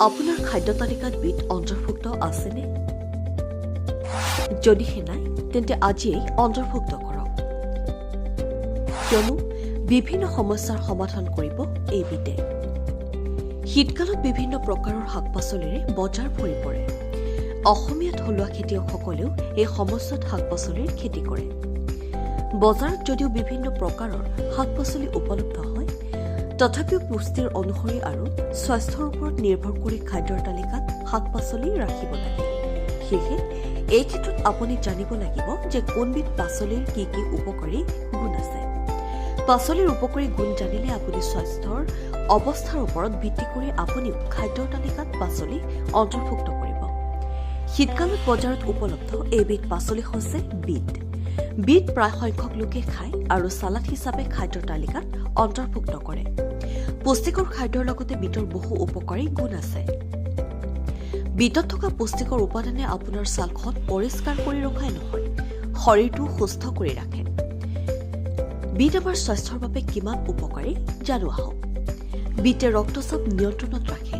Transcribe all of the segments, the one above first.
আপোনাৰ খাদ্য তালিকাত বিট অন্তৰ্ভুক্ত আছেনে? যদিহে নাই তেন্তে আজিয়েই অন্তৰ্ভুক্ত কৰক, কিয়নো বিভিন্ন সমস্যাৰ সমাধান কৰিব এই বিটে। শীতকালত বিভিন্ন প্ৰকাৰৰ শাক পাচলিৰে বজাৰ ভৰি পৰে। অসমীয়া থলুৱা খেতিয়কসকলেও এই সময়ছোৱাত শাক পাচলিৰ খেতি কৰে। বজাৰত যদিও বিভিন্ন প্ৰকাৰৰ শাক পাচলি উপলব্ধ হয়, তথাপিও পুষ্টিৰ অনুসৰি আৰু স্বাস্থ্যৰ ওপৰত নিৰ্ভৰ কৰি খাদ্যৰ তালিকাত শাক পাচলি ৰাখিব লাগে। সেয়েহে এই ক্ষেত্ৰত আপুনি জানিব লাগিব যে কোনবিধ পাচলিৰ কি কি উপকাৰী গুণ আছে। পাচলিৰ উপকাৰী গুণ জানিলে আপুনি স্বাস্থ্যৰ অৱস্থাৰ ওপৰত ভিত্তি কৰি আপুনিও খাদ্যৰ তালিকাত পাচলি অন্তৰ্ভুক্ত কৰিব। শীতকালত বজাৰত উপলব্ধ এইবিধ পাচলি হৈছে বিট। বিট প্ৰায় সংখ্যক লোকে খায় আৰু চালাড হিচাপে খাদ্যৰ তালিকাত অন্তৰ্ভুক্ত কৰে। পুষ্টিকৰ খাদ্যৰ লগতে বিটৰ বহু উপকাৰী গুণ আছে। বিটত থকা পুষ্টিকৰ উপাদানে আপোনাৰ ছালখন পৰিষ্কাৰ কৰি ৰখাই নহয়, শৰীৰটো সুস্থ কৰি ৰাখে। বিট আমাৰ স্বাস্থ্যৰ বাবে কিমান উপকাৰী জানো আহক। বিটে ৰক্তচাপ নিয়ন্ত্ৰণত ৰাখে।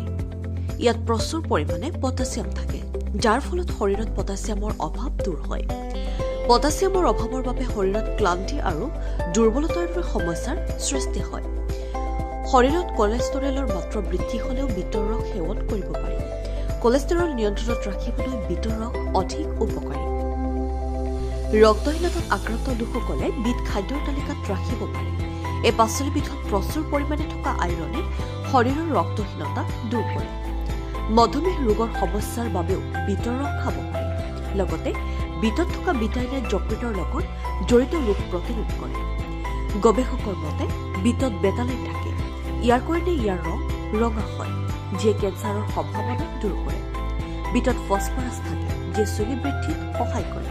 ইয়াত প্ৰচুৰ পৰিমাণে পটাছিয়াম থাকে, যাৰ ফলত শৰীৰত পটাছিয়ামৰ অভাৱ দূৰ হয়। পটাছিয়ামৰ অভাৱৰ বাবে শৰীৰত ক্লান্তি আৰু দুৰ্বলতাৰ দৰে সমস্যাৰ সৃষ্টি হয়। শৰীৰত কলেষ্টৰেলৰ মাত্ৰা বৃদ্ধি হ'লেও বিটৰ ৰস সেৱন কৰিব পাৰি। কলেষ্টৰল নিয়ন্ত্ৰণত ৰাখিবলৈ বিটৰ ৰস অধিক উপকাৰী। ৰক্তহীনতাত আক্ৰান্ত লোকসকলে বিট খাদ্যৰ তালিকাত ৰাখিব পাৰে। এই পাচলিবিধত প্ৰচুৰ পৰিমাণে থকা আইৰণে শৰীৰৰ ৰক্তহীনতা দূৰ কৰে। মধুমেহ ৰোগৰ সমস্যাৰ বাবেও বিটৰ ৰস খাব পাৰি। লগতে বিটত থকা বিটাইনে যকৃতৰ লগত জড়িত ৰোগ প্ৰতিৰোধ কৰে। গৱেষকৰ মতে বিটত বেটালাইন থাকে। ইয়াৰ কাৰণে ইয়াৰ ৰং ৰঙা হয়, যিয়ে কেঞ্চাৰৰ সম্ভাৱনা দূৰ কৰে। বিটত ফছফৰাছ থাকে, যিয়ে চুলি বৃদ্ধিত সহায় কৰে।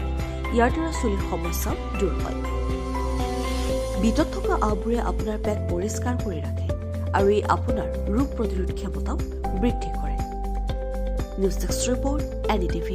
ইয়াৰ দ্বাৰা চুলিৰ সমস্যাও দূৰ হয়। বিটত থকা আহবোৰে আপোনাৰ পেট পৰিষ্কাৰ কৰি ৰাখে আৰু ই আপোনাৰ ৰোগ প্ৰতিৰোধ ক্ষমতাও বৃদ্ধি কৰে। News desk report, NDTV।